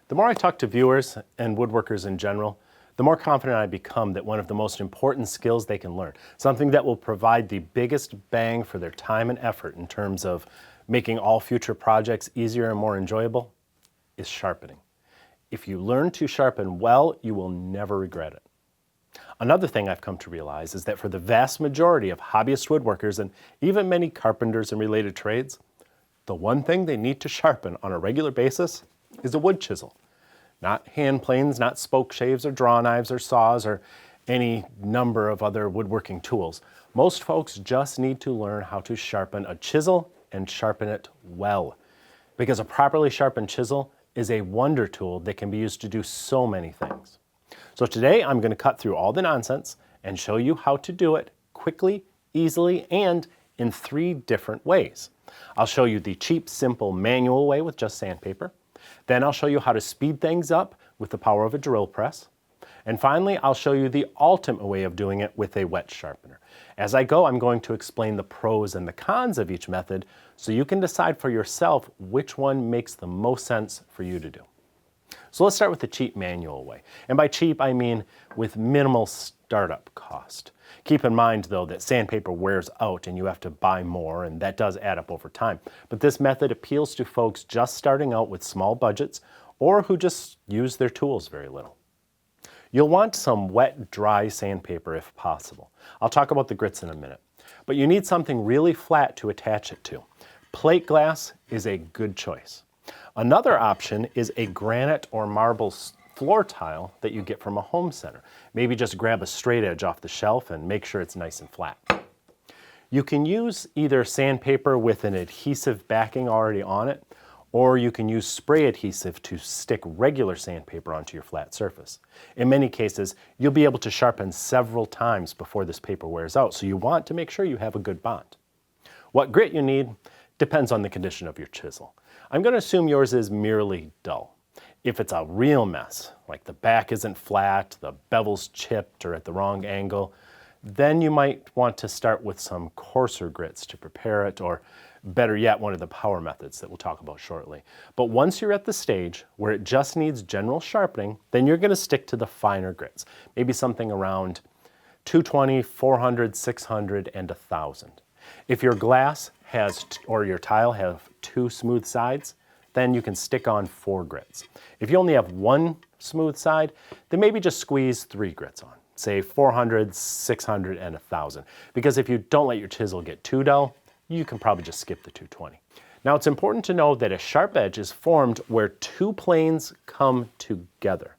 The more I talk to viewers and woodworkers in general, the more confident I become that one of the most important skills they can learn, something that will provide the biggest bang for their time and effort in terms of making all future projects easier and more enjoyable, is sharpening. If you learn to sharpen well, you will never regret it. Another thing I've come to realize is that for the vast majority of hobbyist woodworkers and even many carpenters and related trades, the one thing they need to sharpen on a regular basis is a wood chisel. Not hand planes, not spoke shaves or draw knives or saws or any number of other woodworking tools. Most folks just need to learn how to sharpen a chisel and sharpen it well. Because a properly sharpened chisel is a wonder tool that can be used to do so many things. So today I'm going to cut through all the nonsense and show you how to do it quickly, easily, and in 3 different ways. I'll show you the cheap, simple, manual way with just sandpaper. Then I'll show you how to speed things up with the power of a drill press. And finally, I'll show you the ultimate way of doing it with a wet sharpener. As I go, I'm going to explain the pros and the cons of each method so you can decide for yourself which one makes the most sense for you to do. So let's start with the cheap manual way. And by cheap, I mean with minimal startup cost. Keep in mind, though, that sandpaper wears out and you have to buy more, and that does add up over time. But this method appeals to folks just starting out with small budgets or who just use their tools very little. You'll want some wet, dry sandpaper if possible. I'll talk about the grits in a minute. But you need something really flat to attach it to. Plate glass is a good choice. Another option is a granite or marble floor tile that you get from a home center. Maybe just grab a straight edge off the shelf and make sure it's nice and flat. You can use either sandpaper with an adhesive backing already on it, or you can use spray adhesive to stick regular sandpaper onto your flat surface. In many cases, you'll be able to sharpen several times before this paper wears out, so you want to make sure you have a good bond. What grit you need depends on the condition of your chisel. I'm going to assume yours is merely dull. If it's a real mess, like the back isn't flat, the bevel's chipped or at the wrong angle, then you might want to start with some coarser grits to prepare it, or better yet, one of the power methods that we'll talk about shortly. But once you're at the stage where it just needs general sharpening, then you're going to stick to the finer grits, maybe something around 220, 400, 600, and 1000. If your glass has, or your tile have 2 smooth sides, then you can stick on 4 grits. If you only have 1 smooth side, then maybe just squeeze 3 grits on, say 400, 600, and 1000. Because if you don't let your chisel get too dull, you can probably just skip the 220. Now it's important to know that a sharp edge is formed where 2 planes come together.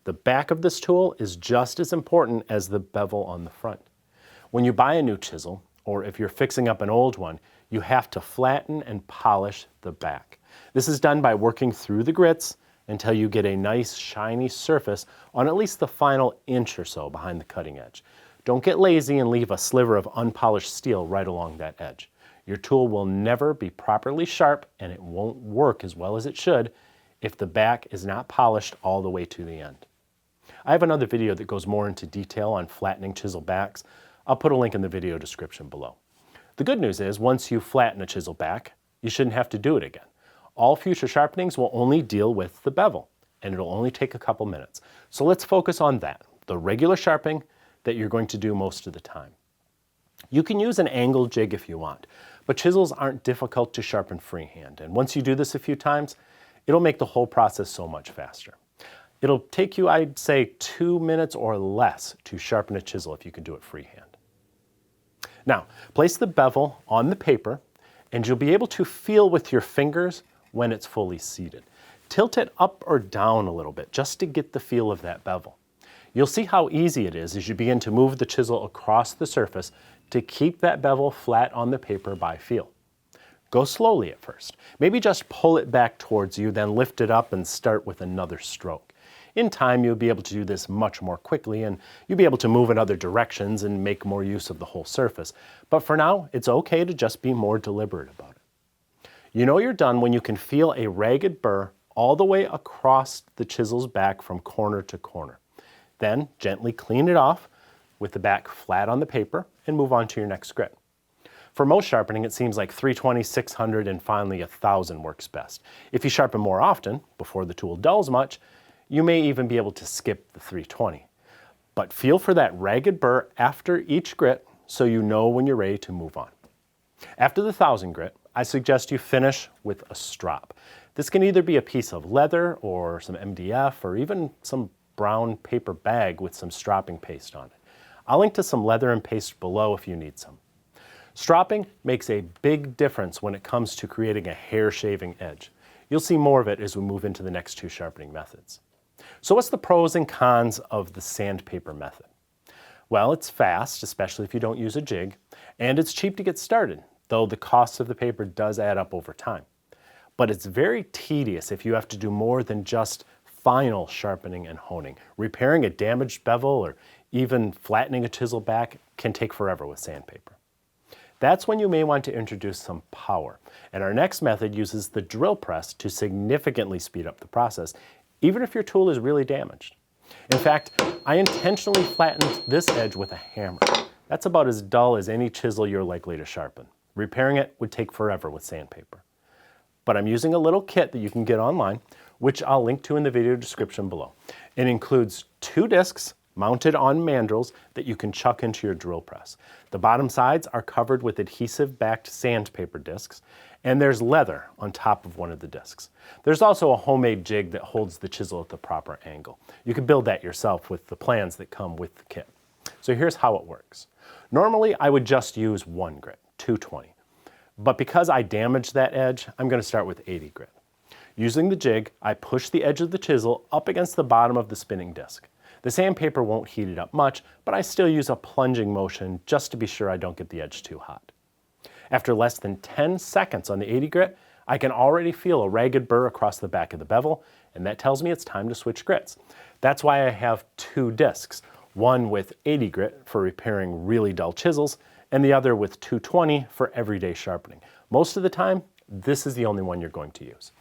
The back of this tool is just as important as the bevel on the front. When you buy a new chisel, or if you're fixing up an old one, you have to flatten and polish the back. This is done by working through the grits until you get a nice shiny surface on at least the final inch or so behind the cutting edge. Don't get lazy and leave a sliver of unpolished steel right along that edge. Your tool will never be properly sharp and it won't work as well as it should if the back is not polished all the way to the end. I have another video that goes more into detail on flattening chisel backs. I'll put a link in the video description below. The good news is once you flatten a chisel back, you shouldn't have to do it again. All future sharpenings will only deal with the bevel, and it'll only take a couple minutes. So let's focus on that, the regular sharpening that you're going to do most of the time. You can use an angle jig if you want, but chisels aren't difficult to sharpen freehand, and once you do this a few times, it'll make the whole process so much faster. It'll take you, I'd say, 2 minutes or less to sharpen a chisel if you can do it freehand. Now, place the bevel on the paper, and you'll be able to feel with your fingers when it's fully seated. Tilt it up or down a little bit just to get the feel of that bevel. You'll see how easy it is as you begin to move the chisel across the surface to keep that bevel flat on the paper by feel. Go slowly at first. Maybe just pull it back towards you, then lift it up and start with another stroke. In time, you'll be able to do this much more quickly, and you'll be able to move in other directions and make more use of the whole surface. But for now, it's okay to just be more deliberate about it. You know you're done when you can feel a ragged burr all the way across the chisel's back from corner to corner. Then gently clean it off with the back flat on the paper and move on to your next grit. For most sharpening, it seems like 320, 600, and finally 1000 works best. If you sharpen more often, before the tool dulls much, you may even be able to skip the 320. But feel for that ragged burr after each grit so you know when you're ready to move on. After the 1000 grit, I suggest you finish with a strop. This can either be a piece of leather or some MDF or even some brown paper bag with some stropping paste on it. I'll link to some leather and paste below if you need some. Stropping makes a big difference when it comes to creating a hair shaving edge. You'll see more of it as we move into the next two sharpening methods. So what's the pros and cons of the sandpaper method? Well, it's fast, especially if you don't use a jig, and it's cheap to get started, though the cost of the paper does add up over time. But it's very tedious if you have to do more than just final sharpening and honing. Repairing a damaged bevel or even flattening a chisel back can take forever with sandpaper. That's when you may want to introduce some power. And our next method uses the drill press to significantly speed up the process, even if your tool is really damaged. In fact, I intentionally flattened this edge with a hammer. That's about as dull as any chisel you're likely to sharpen. Repairing it would take forever with sandpaper. But I'm using a little kit that you can get online, which I'll link to in the video description below. It includes 2 discs mounted on mandrels that you can chuck into your drill press. The bottom sides are covered with adhesive-backed sandpaper discs, and there's leather on top of one of the discs. There's also a homemade jig that holds the chisel at the proper angle. You can build that yourself with the plans that come with the kit. So here's how it works. Normally, I would just use 1 grit, 220. But because I damaged that edge, I'm going to start with 80 grit. Using the jig, I push the edge of the chisel up against the bottom of the spinning disc. The sandpaper won't heat it up much, but I still use a plunging motion just to be sure I don't get the edge too hot. After less than 10 seconds on the 80 grit, I can already feel a ragged burr across the back of the bevel, and that tells me it's time to switch grits. That's why I have 2 discs, one with 80 grit for repairing really dull chisels, and the other with 220 for everyday sharpening. Most of the time, this is the only one you're going to use.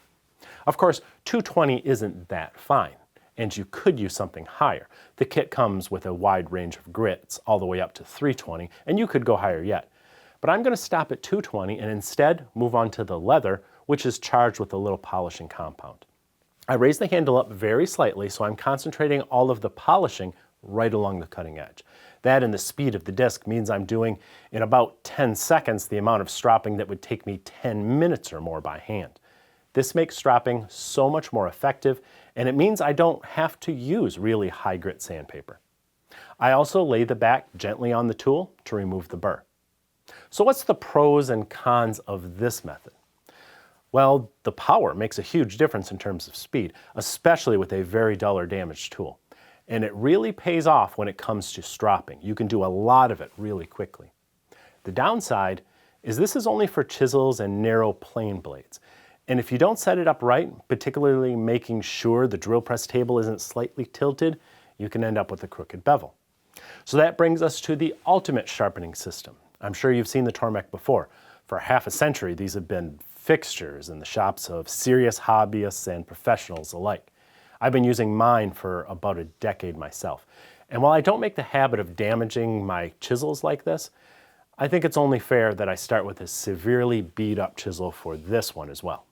Of course, 220 isn't that fine, and you could use something higher. The kit comes with a wide range of grits, all the way up to 320, and you could go higher yet. But I'm going to stop at 220 and instead move on to the leather, which is charged with a little polishing compound. I raise the handle up very slightly, so I'm concentrating all of the polishing right along the cutting edge. That and the speed of the disc means I'm doing in about 10 seconds the amount of stropping that would take me 10 minutes or more by hand. This makes stropping so much more effective, and it means I don't have to use really high grit sandpaper. I also lay the back gently on the tool to remove the burr. So what's the pros and cons of this method? Well, the power makes a huge difference in terms of speed, especially with a very dull or damaged tool. And it really pays off when it comes to stropping. You can do a lot of it really quickly. The downside is this is only for chisels and narrow plane blades. And if you don't set it up right, particularly making sure the drill press table isn't slightly tilted, you can end up with a crooked bevel. So that brings us to the ultimate sharpening system. I'm sure you've seen the Tormek before. For half a century, these have been fixtures in the shops of serious hobbyists and professionals alike. I've been using mine for about a decade myself. And while I don't make the habit of damaging my chisels like this, I think it's only fair that I start with a severely beat up chisel for this one as well.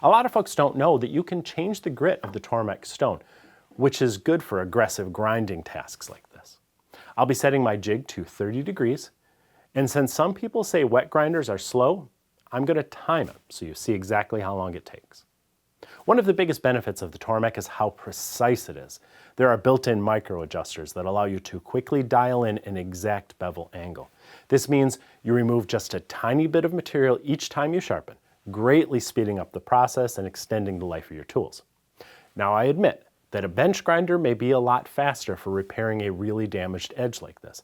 A lot of folks don't know that you can change the grit of the Tormek stone, which is good for aggressive grinding tasks like this. I'll be setting my jig to 30 degrees, and since some people say wet grinders are slow, I'm going to time it so you see exactly how long it takes. One of the biggest benefits of the Tormek is how precise it is. There are built-in micro adjusters that allow you to quickly dial in an exact bevel angle. This means you remove just a tiny bit of material each time you sharpen, greatly speeding up the process and extending the life of your tools. Now I admit that a bench grinder may be a lot faster for repairing a really damaged edge like this,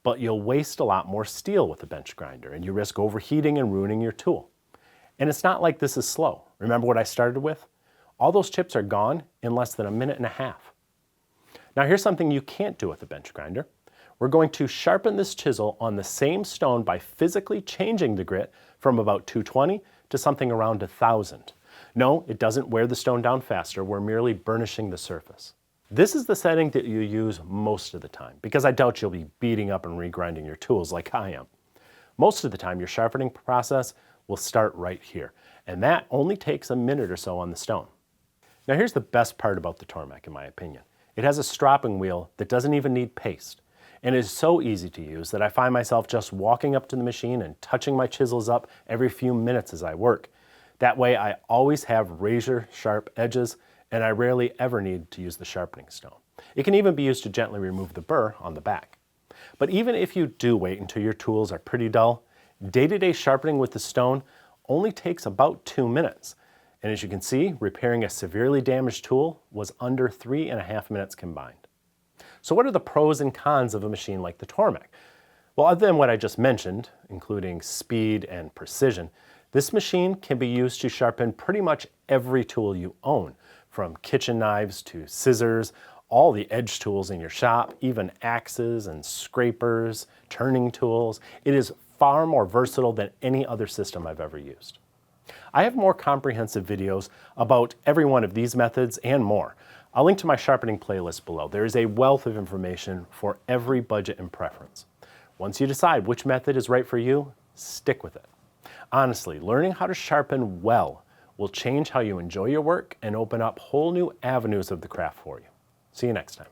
but you'll waste a lot more steel with a bench grinder and you risk overheating and ruining your tool. And it's not like this is slow. Remember what I started with? All those chips are gone in less than a minute and a half. Now here's something you can't do with a bench grinder. We're going to sharpen this chisel on the same stone by physically changing the grit from about 220 to something around 1000. No, it doesn't wear the stone down faster. We're merely burnishing the surface. This is the setting that you use most of the time because I doubt you'll be beating up and regrinding your tools like I am. Most of the time, your sharpening process will start right here, and that only takes a minute or so on the stone. Now here's the best part about the Tormek, in my opinion. It has a stropping wheel that doesn't even need paste, and it is so easy to use that I find myself just walking up to the machine and touching my chisels up every few minutes as I work. That way I always have razor sharp edges, and I rarely ever need to use the sharpening stone. It can even be used to gently remove the burr on the back. But even if you do wait until your tools are pretty dull, day-to-day sharpening with the stone only takes about 2 minutes. And as you can see, repairing a severely damaged tool was under 3.5 minutes combined. So what are the pros and cons of a machine like the Tormek? Well, other than what I just mentioned, including speed and precision, this machine can be used to sharpen pretty much every tool you own, from kitchen knives to scissors, all the edge tools in your shop, even axes and scrapers, turning tools. It is far more versatile than any other system I've ever used. I have more comprehensive videos about every one of these methods and more. I'll link to my sharpening playlist below. There is a wealth of information for every budget and preference. Once you decide which method is right for you, stick with it. Honestly, learning how to sharpen well will change how you enjoy your work and open up whole new avenues of the craft for you. See you next time.